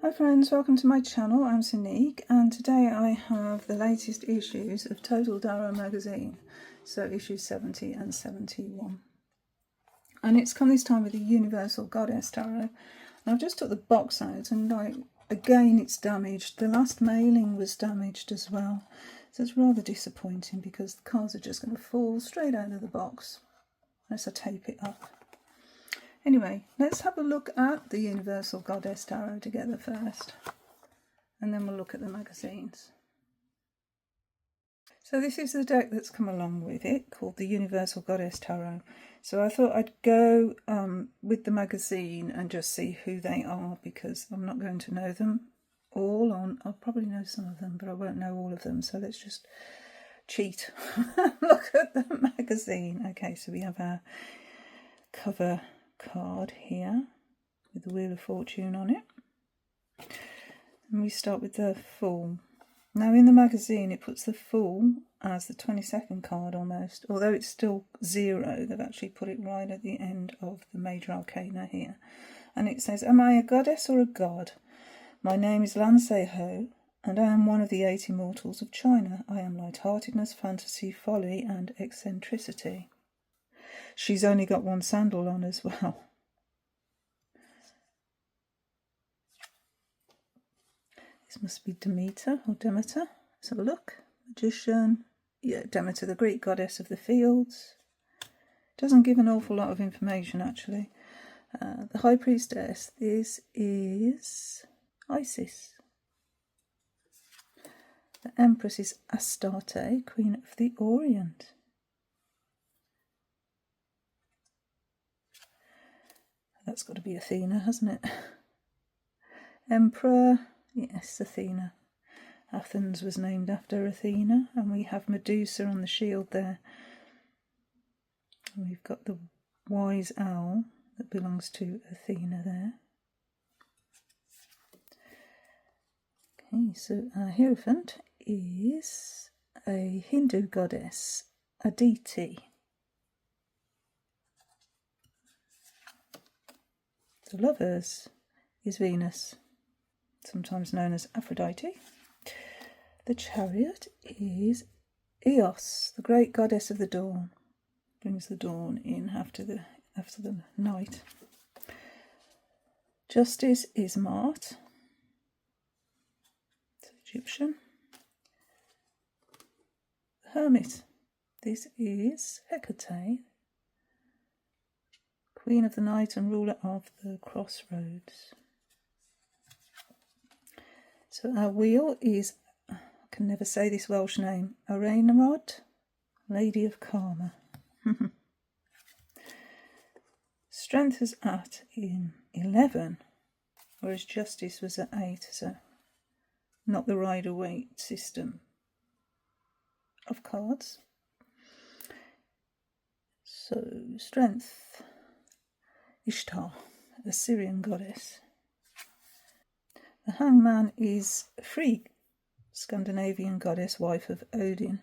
Hi friends, welcome to my channel. I'm Sonique and today I have the latest issues of Total Tarot magazine, so issues 70 and 71. And it's come this time with the Universal Goddess Tarot. And I've just took the box out and again it's damaged. The last mailing was damaged as well. So it's rather disappointing because the cards are just going to fall straight out of the box unless I tape it up. Anyway, let's have a look at the Universal Goddess Tarot together first, and then we'll look at the magazines. So this is the deck that's come along with it, called the Universal Goddess Tarot. So I thought I'd go with the magazine and just see who they are, because I'm not going to know them all. I'll probably know some of them, but I won't know all of them. So let's just cheat. Look at the magazine. Okay, so we have our cover card here with the Wheel of Fortune on it, and we start with the Fool. Now in the magazine it puts the Fool as the 22nd card almost, although it's still 0. They've actually put it right at the end of the major arcana here, and it says, "Am I a goddess or a god? My name is Lan Se Ho, and I am one of the 8 immortals of China. I am lightheartedness, fantasy, folly and eccentricity." She's only got one sandal on as well. This must be Demeter or Demeter. Let's have a look. Magician. Yeah, Demeter, the Greek goddess of the fields. Doesn't give an awful lot of information actually. The High Priestess. This is Isis. The Empress is Astarte, Queen of the Orient. That's got to be Athena, hasn't it? Emperor, yes, Athena. Athens was named after Athena, and we have Medusa on the shield there. And we've got the wise owl that belongs to Athena there. Okay, so our Hierophant is a Hindu goddess, Aditi. The Lovers is Venus, sometimes known as Aphrodite. The Chariot is Eos, the great goddess of the dawn. Brings the dawn in after the night. Justice is Mart, it's Egyptian. The Hermit, this is Hecate, Queen of the night and ruler of the crossroads. So our wheel is, I can never say this Welsh name, Araenrod, Lady of Karma. Strength is in 11, whereas Justice was at 8, so not the Rider-Waite system of cards. So Strength, Ishtar, the Syrian goddess. The Hangman is Frigg, Scandinavian goddess, wife of Odin.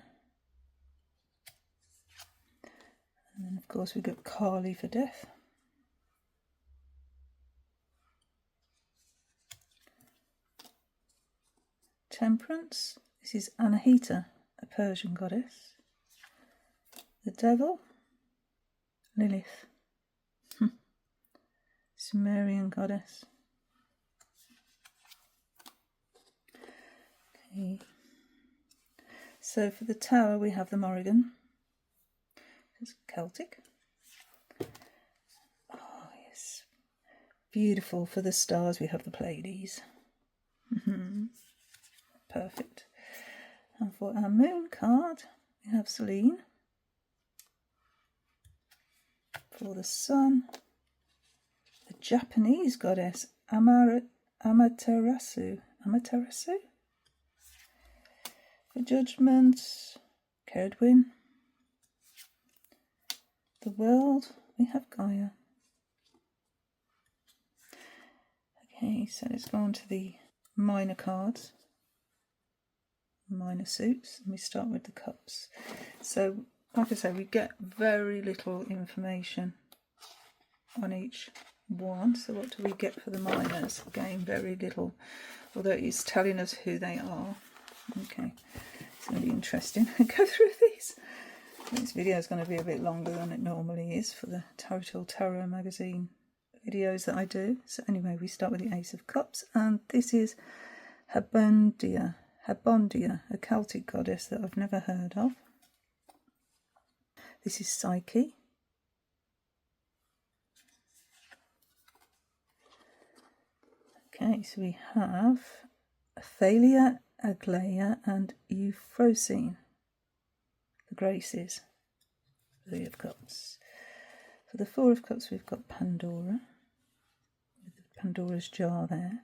And then of course we've got Kali for death. Temperance, this is Anahita, a Persian goddess. The Devil, Lilith, Sumerian goddess. Okay. So for the Tower we have the Morrigan. It's Celtic. Oh yes, beautiful. For the stars we have the Pleiades. Perfect. And for our Moon card we have Selene. For the Sun, the Japanese goddess Amaterasu. For Judgment, Ceridwen. The World, we have Gaia. Okay, so let's go on to the minor cards, minor suits, and we start with the Cups. So, like I say, we get very little information on each one. So what do we get for the minors? Again, very little, although it's telling us who they are. Okay, it's going to be interesting. Go through these. This video is going to be a bit longer than it normally is for the Tarot magazine videos that I do. So anyway, we start with the Ace of Cups, and this is Habondia, a Celtic goddess that I've never heard of. This is Psyche. Okay, so we have Athalia, Aglaia and Euphrosyne, the Graces, Three of Cups. For the Four of Cups we've got Pandora, with Pandora's jar there.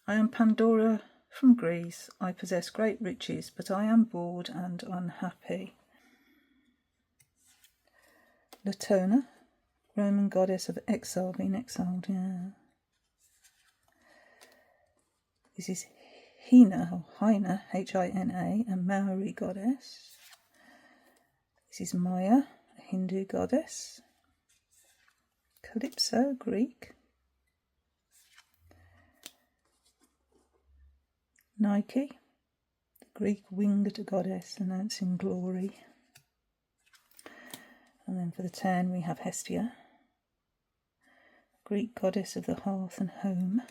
I am Pandora from Greece. I possess great riches, but I am bored and unhappy. Latona, Roman goddess of exile, being exiled, yeah. This is Hina, or Hina, H-I-N-A, a Maori goddess. This is Maya, a Hindu goddess. Calypso, Greek. Nike, the Greek winged goddess announcing glory. And then for the 10 we have Hestia, Greek goddess of the hearth and home.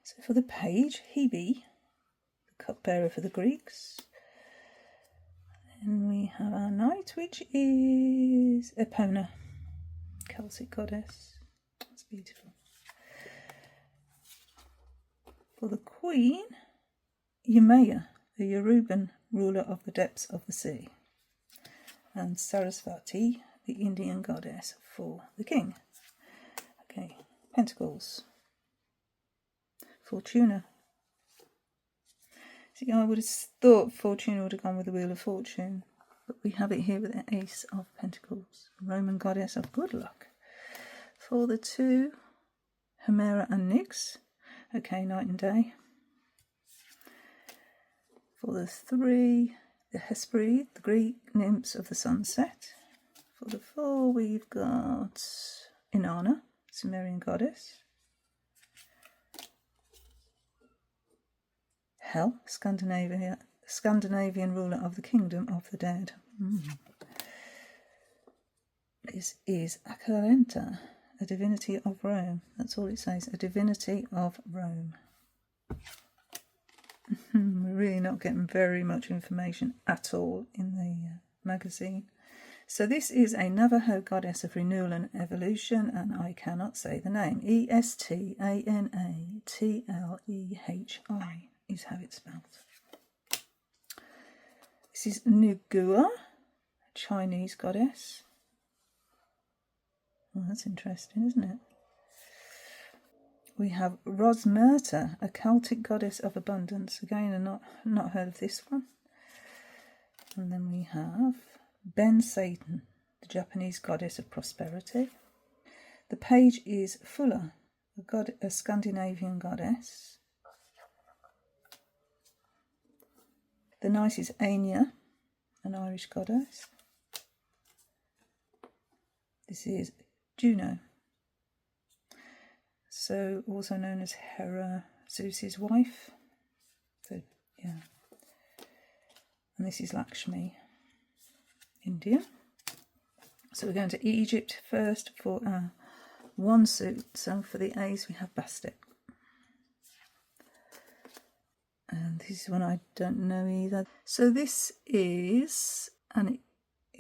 So for the page, Hebe, the cupbearer for the Greeks. And we have our knight, which is Epona, Celtic goddess. That's beautiful. For the queen, Yumea, the Yoruban ruler of the depths of the sea. And Sarasvati, the Indian goddess for the king. Okay, Pentacles. Fortuna. See, I would have thought Fortuna would have gone with the Wheel of Fortune, but we have it here with the Ace of Pentacles, Roman goddess of good luck. For the 2, Hemera and Nyx. Okay, night and day. For the 3, the Hesperide, the Greek nymphs of the sunset. For the 4, we've got Inanna, Sumerian goddess. Hel, Scandinavian ruler of the kingdom of the dead. This is Acarenta, a divinity of Rome. That's all it says, a divinity of Rome. We're really not getting very much information at all in the magazine. So this is a Navajo goddess of renewal and evolution, and I cannot say the name. Estanatlehi is how it's spelled. This is Nugua, a Chinese goddess. Well, that's interesting, isn't it? We have Rosmerta, a Celtic goddess of abundance. Again, I've not heard of this one. And then we have Ben Satan, the Japanese goddess of prosperity. The page is Fulla, a Scandinavian goddess. The knight is Anya, an Irish goddess. This is Juno, so also known as Hera, Zeus's wife. So yeah, and this is Lakshmi, India. So we're going to Egypt first for our one suit. So for the A's we have Bastet, and this is one I don't know either. So this is an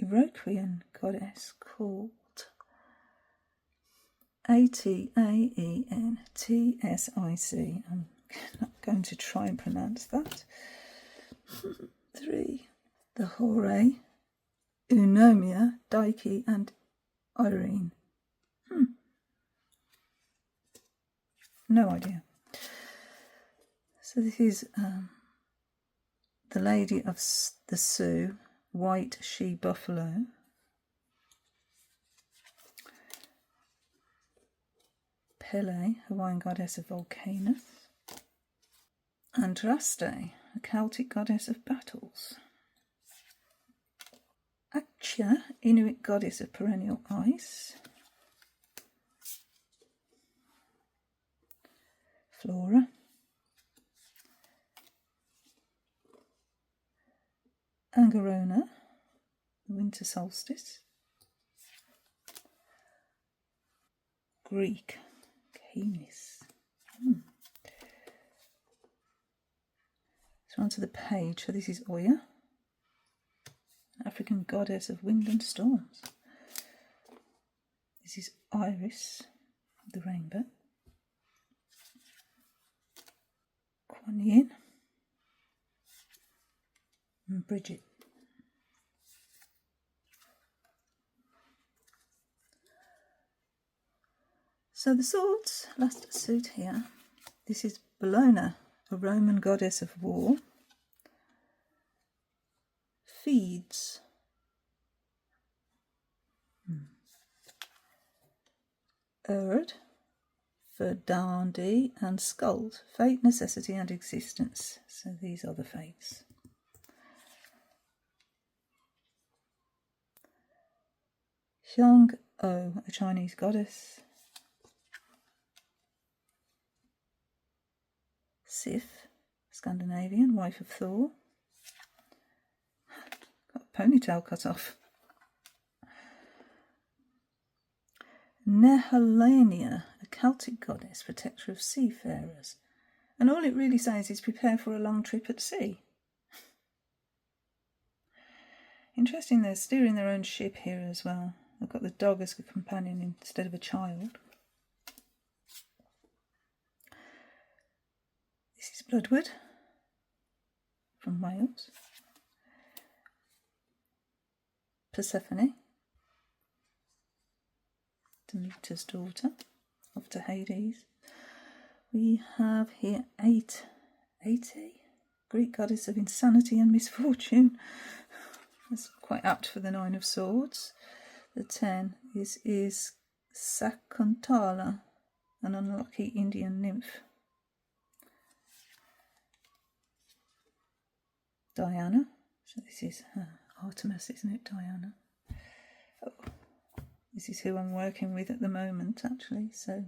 Iroquoian goddess called Ataentsic. I'm not going to try and pronounce that. 3, the Hore, Eunomia, Dike and Irene. No idea. So this is the Lady of the Sioux, white she-buffalo. Pele, Hawaiian goddess of volcanoes. Andraste, a Celtic goddess of battles. Actia, Inuit goddess of perennial ice. Flora. Angerona, the winter solstice. Greek, Canis. So onto the page. So this is Oya, African goddess of wind and storms. This is Iris, the rainbow. Kuan Yin and Bridget. So the swords, last suit here. This is Bellona, a Roman goddess of war. Feeds. Erd, Verdandi and Skuld. Fate, necessity and existence. So these are the fates. Xiang-O, a Chinese goddess. Sif, Scandinavian, wife of Thor. Got a ponytail cut off. Nehelania, a Celtic goddess, protector of seafarers. And all it really says is prepare for a long trip at sea. Interesting, they're steering their own ship here as well. They've got the dog as a companion instead of a child. This is Bloodwood from Wales. Persephone, Demeter's daughter, off to Hades. We have here 80, Greek goddess of insanity and misfortune. That's quite apt for the 9 of Swords. The 10 is Sakuntala, an unlucky Indian nymph. Diana, so this is Artemis, isn't it, Diana? Oh, this is who I'm working with at the moment, actually. So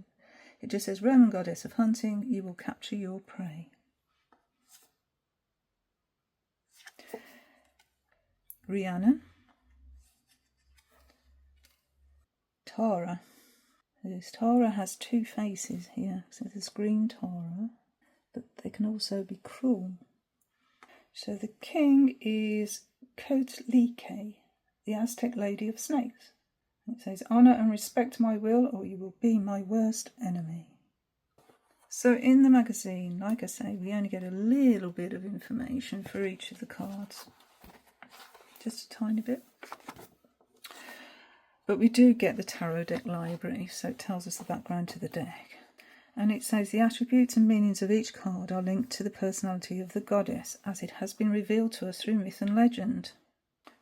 it just says, Roman goddess of hunting, you will capture your prey. Rhiannon. Tara. This Tara has 2 faces here. So there's green Tara, but they can also be cruel. So the king is Kotlique, the Aztec lady of snakes. It says, honour and respect my will, or you will be my worst enemy. So in the magazine, like I say, we only get a little bit of information for each of the cards. Just a tiny bit. But we do get the tarot deck library, so it tells us the background to the deck. And it says the attributes and meanings of each card are linked to the personality of the goddess, as it has been revealed to us through myth and legend.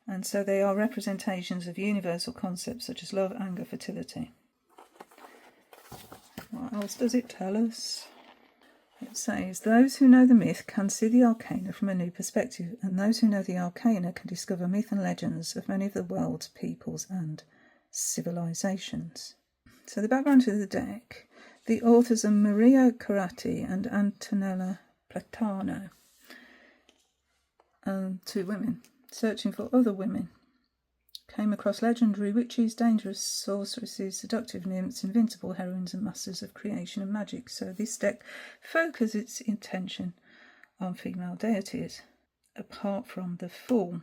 And so they are representations of universal concepts such as love, anger, fertility. What else does it tell us? It says, those who know the myth can see the arcana from a new perspective, and those who know the arcana can discover myth and legends of many of the world's peoples and civilizations. So the background to the deck, the authors are Maria Carati and Antonella Platano, 2 women, searching for other women. Came across legendary witches, dangerous sorceresses, seductive nymphs, invincible heroines and masters of creation and magic. So this deck focuses its intention on female deities, apart from the Fool,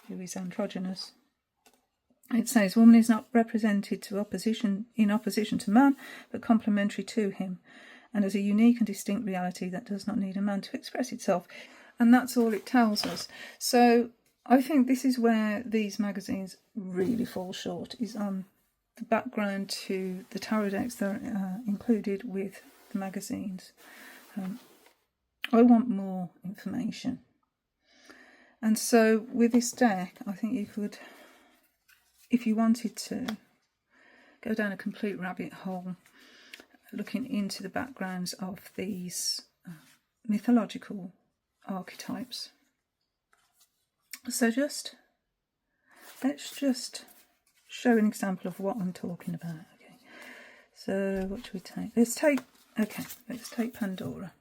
who is androgynous. It says woman is not represented in opposition to man, but complementary to him, and as a unique and distinct reality that does not need a man to express itself. And that's all it tells us. So I think this is where these magazines really fall short, is on the background to the tarot decks that are included with the magazines. I want more information. And so with this deck, I think you could, if you wanted to, go down a complete rabbit hole looking into the backgrounds of these mythological archetypes. So just let's just show an example of what I'm talking about. Okay, so what should we take? Let's take Pandora.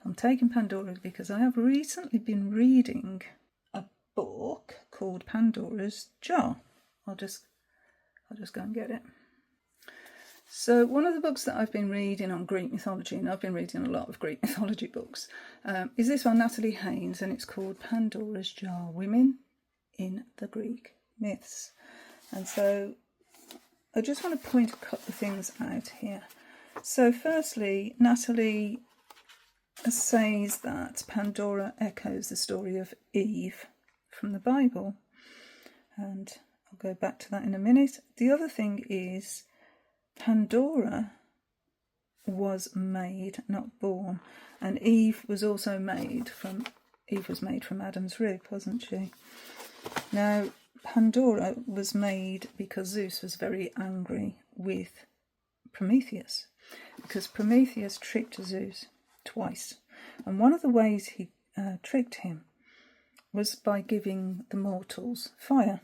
I'm taking Pandora because I have recently been reading a book called Pandora's Jar. I'll just go and get it. So one of the books that I've been reading on Greek mythology, and I've been reading a lot of Greek mythology books, is this one, Natalie Haynes, and it's called Pandora's Jar, Women in the Greek Myths. And so I just want to point a couple of things out here. So firstly, Natalie says that Pandora echoes the story of Eve from the Bible, and I'll go back to that in a minute. The other thing is Pandora was made, not born, and Eve was also made from Adam's rib, wasn't she? Now, Pandora was made because Zeus was very angry with Prometheus, because Prometheus tricked Zeus twice, and one of the ways he tricked him was by giving the mortals fire.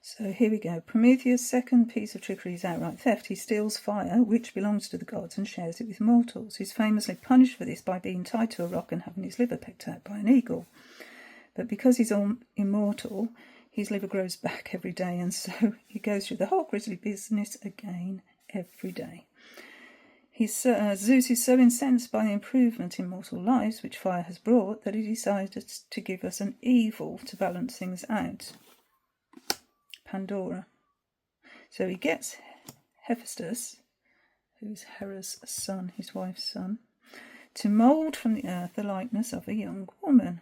So here we go. Prometheus' second piece of trickery is outright theft. He steals fire, which belongs to the gods, and shares it with mortals. He's famously punished for this by being tied to a rock and having his liver pecked out by an eagle. But because he's immortal, his liver grows back every day, and so he goes through the whole grisly business again every day. Zeus is so incensed by the improvement in mortal lives which fire has brought that he decided to give us an evil to balance things out. Pandora. So he gets Hephaestus, who's Hera's son, his wife's son, to mould from the earth the likeness of a young woman.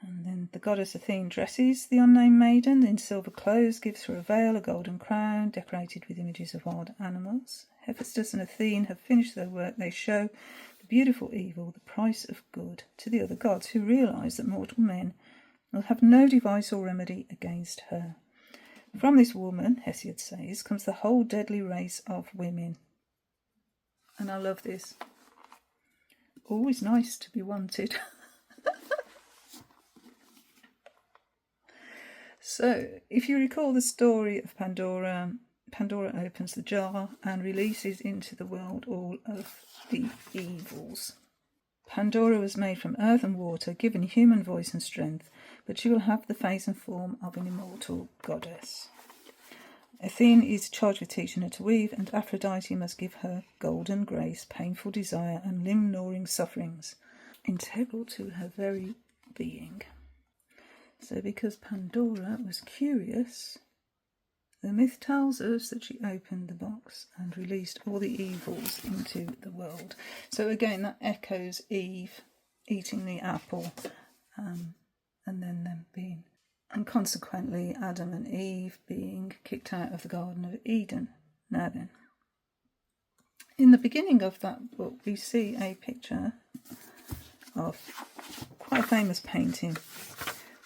And then the goddess Athene dresses the unnamed maiden in silver clothes, gives her a veil, a golden crown, decorated with images of wild animals. Hephaestus and Athene have finished their work. They show the beautiful evil, the price of good, to the other gods, who realise that mortal men will have no device or remedy against her. From this woman, Hesiod says, comes the whole deadly race of women. And I love this. Always nice to be wanted. So, if you recall the story of Pandora, Pandora opens the jar and releases into the world all of the evils. Pandora was made from earth and water, given human voice and strength, but she will have the face and form of an immortal goddess. Athene is charged with teaching her to weave, and Aphrodite must give her golden grace, painful desire, and limb-gnawing sufferings, integral to her very being. So because Pandora was curious, the myth tells us that she opened the box and released all the evils into the world. So again, that echoes Eve eating the apple, and then them being, and consequently Adam and Eve being kicked out of the Garden of Eden. Now then, in the beginning of that book, we see a picture of quite a famous painting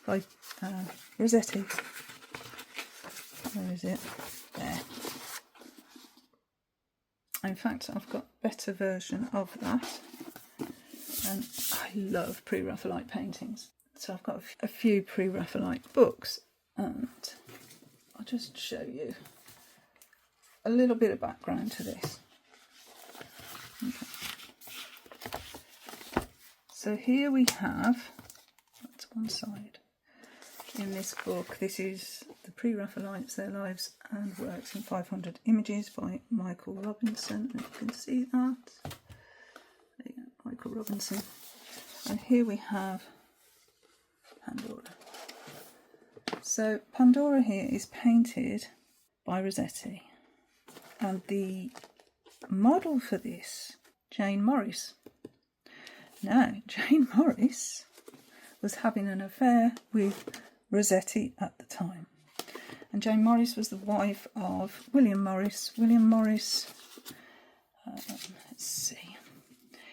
by Rossetti. Where is it? There. In fact, I've got a better version of that. And I love pre-Raphaelite paintings. So I've got a few pre-Raphaelite books, and I'll just show you a little bit of background to this. Okay. So here we have, that's one side. In this book, this is the Pre-Raphaelites, Their Lives and Works in 500 Images by Michael Robinson. And you can see that. There you go, Michael Robinson. And here we have Pandora. So Pandora here is painted by Rossetti. And the model for this, Jane Morris. Now, Jane Morris was having an affair with Rossetti at the time. And Jane Morris was the wife of William Morris. William Morris, let's see,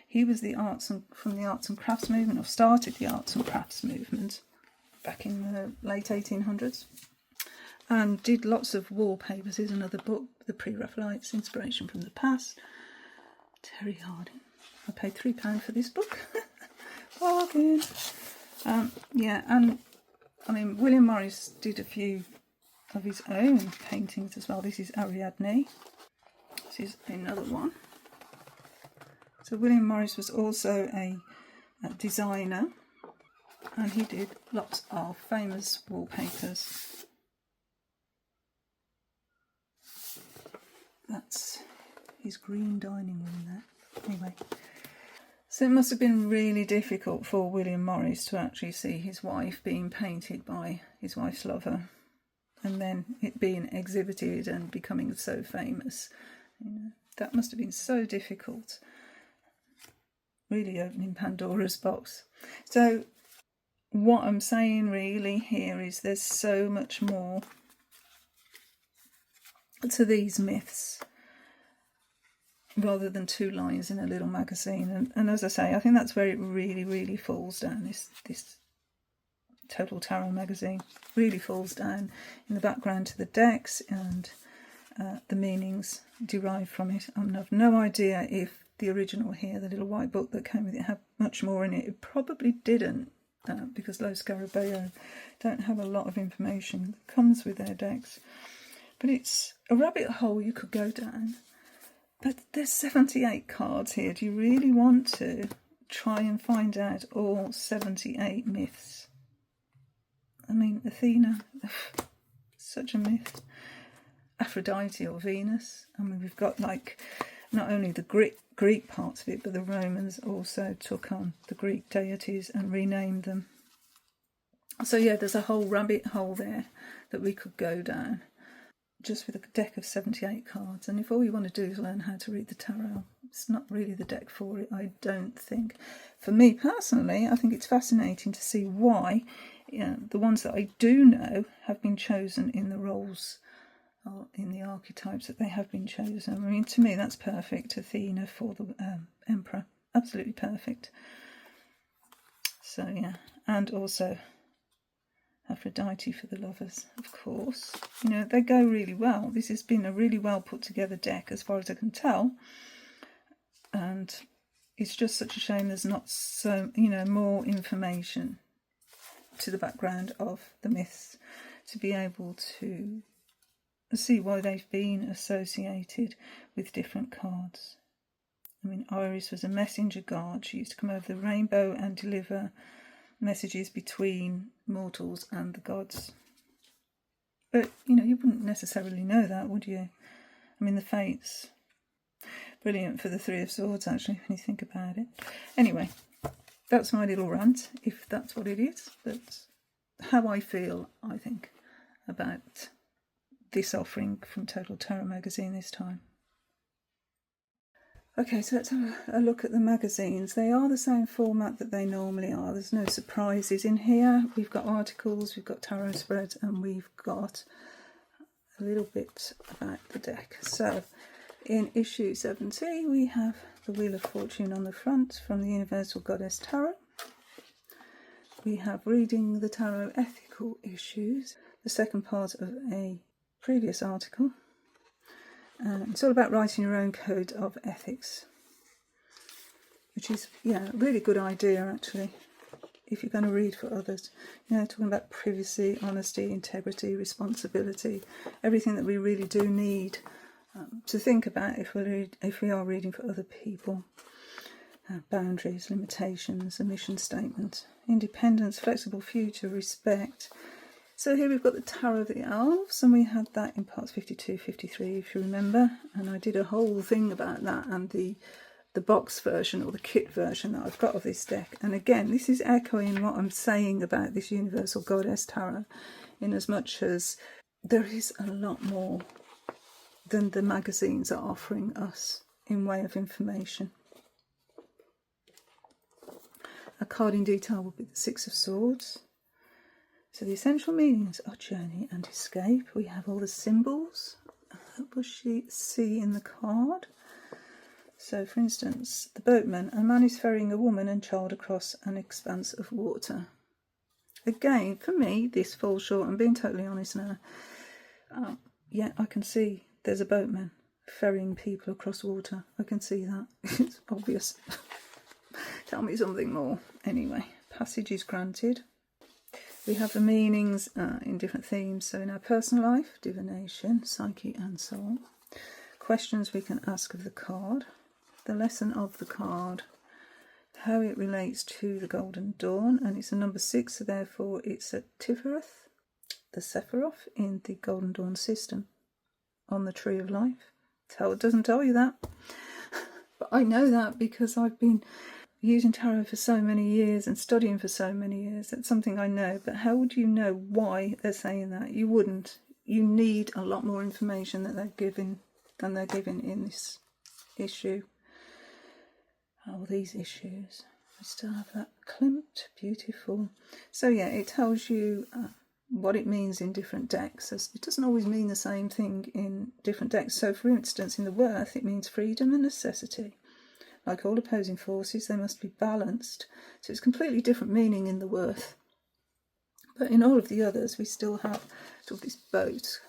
he was from the arts and crafts movement, or started the arts and crafts movement back in the late 1800s, and did lots of wallpapers. Here's another book, The Pre-Raphaelites, Inspiration from the Past. Terry Harding. I paid £3 for this book. Bargain. Yeah, and I mean, William Morris did a few of his own paintings as well. This is Ariadne. This is another one. So William Morris was also a designer, and he did lots of famous wallpapers. That's his green dining room there. Anyway, so it must have been really difficult for William Morris to actually see his wife being painted by his wife's lover, and then it being exhibited and becoming so famous. You know, that must have been so difficult. Really opening Pandora's box. So what I'm saying really here is there's so much more to these myths rather than 2 lines in a little magazine. And as I say, I think that's where it really, really falls down. This Total Tarot magazine really falls down in the background to the decks and the meanings derived from it. I have no idea if the original here, the little white book that came with it, had much more in it. It probably didn't, because Lo Scarabeo don't have a lot of information that comes with their decks. But it's a rabbit hole you could go down. But there's 78 cards here. Do you really want to try and find out all 78 myths? I mean, Athena, such a myth. Aphrodite or Venus. I mean, we've got like not only the Greek parts of it, but the Romans also took on the Greek deities and renamed them. So yeah, there's a whole rabbit hole there that we could go down just with a deck of 78 cards. And if all you want to do is learn how to read the tarot, it's not really the deck for it, I don't think. For me personally, I think it's fascinating to see why the ones that I do know have been chosen in the roles, or in the archetypes that they have been chosen. I mean, to me, that's perfect. Athena for the Emperor, absolutely perfect. So yeah, and also Aphrodite for the lovers, of course. You know, they go really well. This has been a really well put together deck as far as I can tell. And it's just such a shame there's not so, more information to the background of the myths to be able to see why they've been associated with different cards. I mean, Iris was a messenger god. She used to come over the rainbow and deliver messages between mortals and the gods. But, you wouldn't necessarily know that, would you? I mean, the Fates. Brilliant for the 3 of Swords, actually, when you think about it. Anyway, that's my little rant, if that's what it is. But how I feel, I think, about this offering from Total Tarot magazine this time. Okay, so let's have a look at the magazines. They are the same format that they normally are. There's no surprises in here. We've got articles, we've got tarot spreads, and we've got a little bit about the deck. So in issue 70, we have the Wheel of Fortune on the front from the Universal Goddess Tarot. We have Reading the Tarot Ethical Issues, the second part of a previous article. It's all about writing your own code of ethics, which is, a really good idea, actually, if you're going to read for others. Talking about privacy, honesty, integrity, responsibility, everything that we really do need to think about if we are reading for other people. Boundaries, limitations, a mission statement, independence, flexible future, respect. So here we've got the Tarot of the Elves, and we had that in parts 52, 53, if you remember. And I did a whole thing about that and the box version or the kit version that I've got of this deck. And again, this is echoing what I'm saying about this Universal Goddess Tarot, in as much as there is a lot more than the magazines are offering us in way of information. A card in detail will be the 6 of Swords. So the essential meanings are journey and escape. We have all the symbols that we see in the card. So for instance, the boatman, a man is ferrying a woman and child across an expanse of water. Again, for me, this falls short. I'm being totally honest now. Yeah, I can see there's a boatman ferrying people across water. I can see that. It's obvious. Tell me something more. Anyway, passage is granted. We have the meanings in different themes. So in our personal life, divination, psyche and soul. Questions we can ask of the card. The lesson of the card. How it relates to the Golden Dawn. And it's a number 6, so therefore it's a Tifereth, the Sephiroth in the Golden Dawn system on the Tree of Life. It doesn't tell you that. But I know that because I've been using tarot for so many years and studying for so many years. That's something I know. But how would you know why they're saying that? You wouldn't. You need a lot more information that they're giving in this issue. Oh, these issues. I still have that clamped. Beautiful. So yeah, it tells you what it means in different decks. It doesn't always mean the same thing in different decks. So for instance, in the Worth, it means freedom and necessity. Like all opposing forces, they must be balanced. So it's completely different meaning in the Worth. But in all of the others, we still have sort of this boat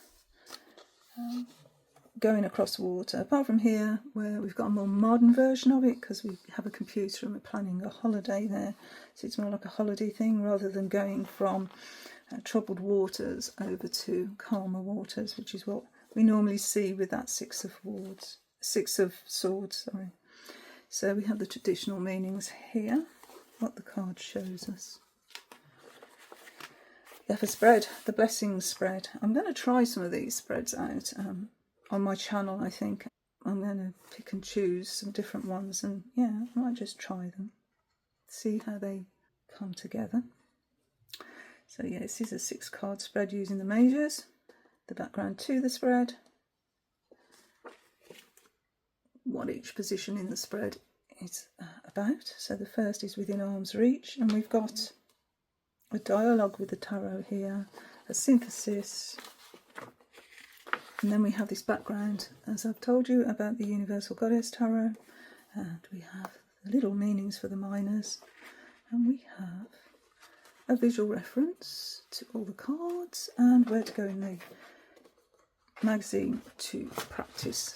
going across water. Apart from here, where we've got a more modern version of it, because we have a computer and we're planning a holiday there. So it's more like a holiday thing rather than going from troubled waters over to calmer waters, which is what we normally see with that Six of Swords. So we have the traditional meanings here, what the card shows us. We have a spread, the blessings spread. I'm going to try some of these spreads out on my channel, I think. I'm going to pick and choose some different ones and yeah, I might just try them. See how they come together. So yeah, this is a 6-card spread using the majors. The background to the spread. What each position in the spread is about. So the first is within arm's reach, and we've got a dialogue with the tarot here, a synthesis, and then we have this background, as I've told you, about the Universal Goddess Tarot, and we have the little meanings for the minors, and we have a visual reference to all the cards and where to go in the magazine to practice.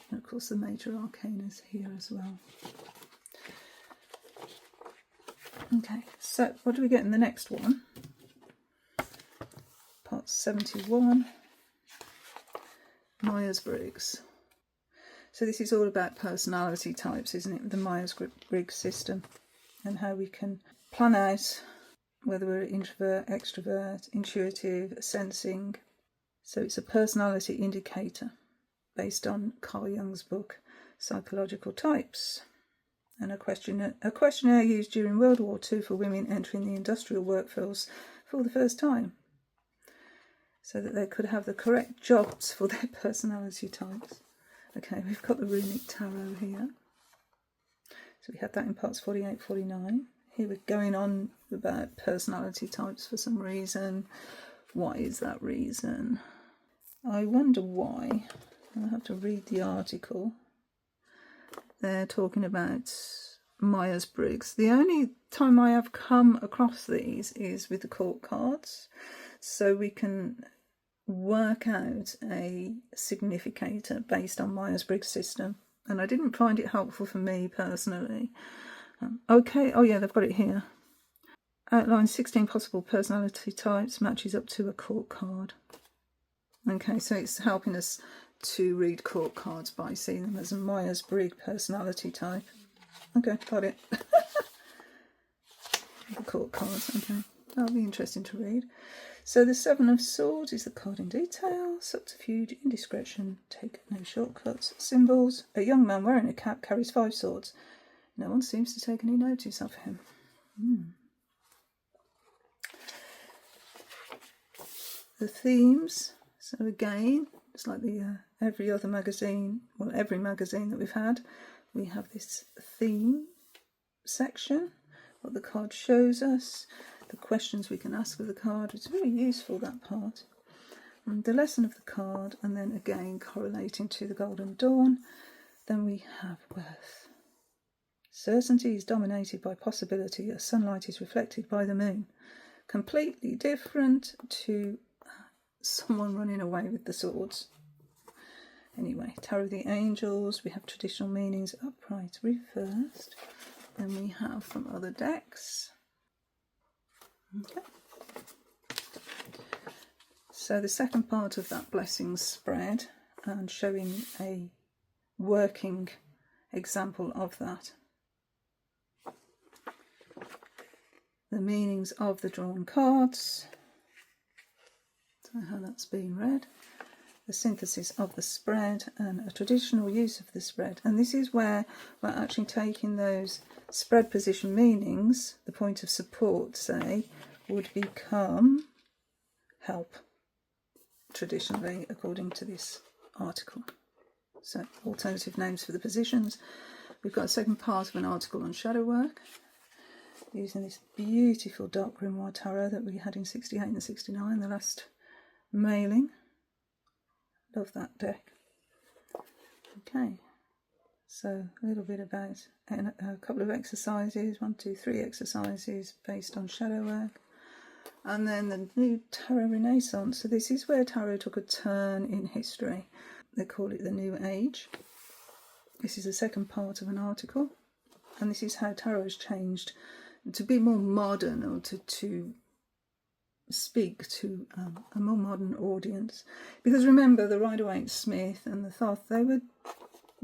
And of course the major arcana is here as well. Okay, so what do we get in the next one? Part 71, Myers-Briggs. So this is all about personality types, isn't it? The Myers-Briggs system, and how we can plan out whether we're introvert, extrovert, intuitive, sensing. So it's a personality indicator based on Carl Jung's book, Psychological Types. And a questionnaire used during World War II for women entering the industrial workforce for the first time, so that they could have the correct jobs for their personality types. Okay, we've got the runic tarot here. So we had that in parts 48, 49. Here we're going on about personality types for some reason. What is that reason? I wonder why. I'll have to read the article. They're talking about Myers-Briggs. The only time I have come across these is with the court cards. So we can work out a significator based on Myers-Briggs system. And I didn't find it helpful for me personally. Okay, oh yeah, they've got it here. Outline 16 possible personality types, matches up to a court card. Okay, so it's helping us to read court cards by seeing them as a Myers-Briggs personality type. Okay, got it. The court cards, okay. That'll be interesting to read. So the Seven of Swords is the card in detail. Subterfuge, indiscretion, take no shortcuts. Symbols. A young man wearing a cap carries 5 swords. No one seems to take any notice of him. The themes. So again, it's like the every other magazine, well, every magazine that we've had, we have this theme section, what the card shows us, the questions we can ask of the card. It's really useful, that part. And the lesson of the card, and then again correlating to the Golden Dawn. Then we have worth. Certainty is dominated by possibility as sunlight is reflected by the moon. Completely different to someone running away with the swords. Anyway, Tarot of the Angels, we have traditional meanings, upright, reversed. Then we have from other decks, Okay. So the second part of that blessings spread, and showing a working example of that. The meanings of the drawn cards, so how that's being read, the synthesis of the spread, and a traditional use of the spread. And this is where we're actually taking those spread position meanings, the point of support, say, would become help, traditionally, according to this article. So, alternative names for the positions. We've got a second part of an article on shadow work, using this beautiful dark grimoire tarot that we had in 68 and 69, the last mailing. Love that deck. Okay, so a little bit about a couple of exercises, 1, 2, 3 exercises based on shadow work. And then the new Tarot Renaissance. So this is where tarot took a turn in history. They call it the New Age. This is the second part of an article. And this is how tarot has changed to be more modern, or to speak to a more modern audience. Because remember, the Rider-Waite-Smith and the Thoth, they were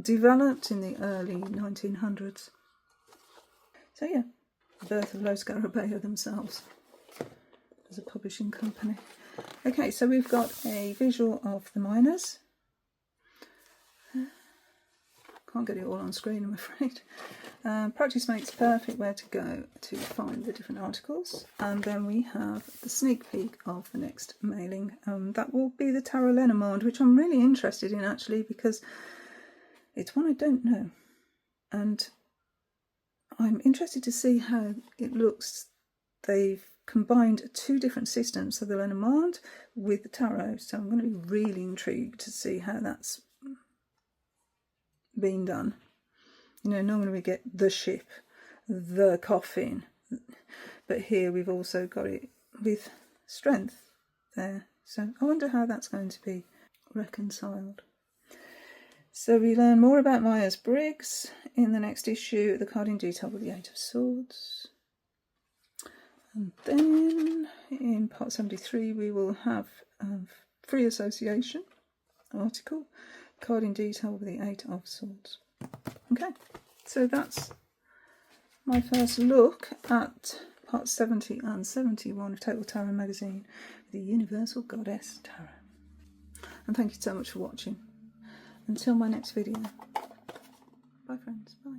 developed in the early 1900s. So yeah, the birth of Los Garabeo themselves as a publishing company. Okay, so we've got a visual of the miners. Can't get it all on screen, I'm afraid. Practice makes perfect, where to go to find the different articles. And then we have the sneak peek of the next mailing. That will be the Tarot Lenormand, which I'm really interested in, actually, because it's one I don't know. And I'm interested to see how it looks. They've combined 2 different systems, so the Lenormand with the tarot. So I'm going to be really intrigued to see how that's being done. You know, normally we get the ship, the coffin, but here we've also got it with strength there. So I wonder how that's going to be reconciled. So we learn more about Myers-Briggs in the next issue, the card in detail with the 8 of Swords. And then in part 73 we will have free association article, card in detail with the 8 of Swords. Okay, so that's my first look at part 70 and 71 of Total Tarot magazine, the Universal Goddess Tarot. And thank you so much for watching. Until my next video. Bye friends, bye.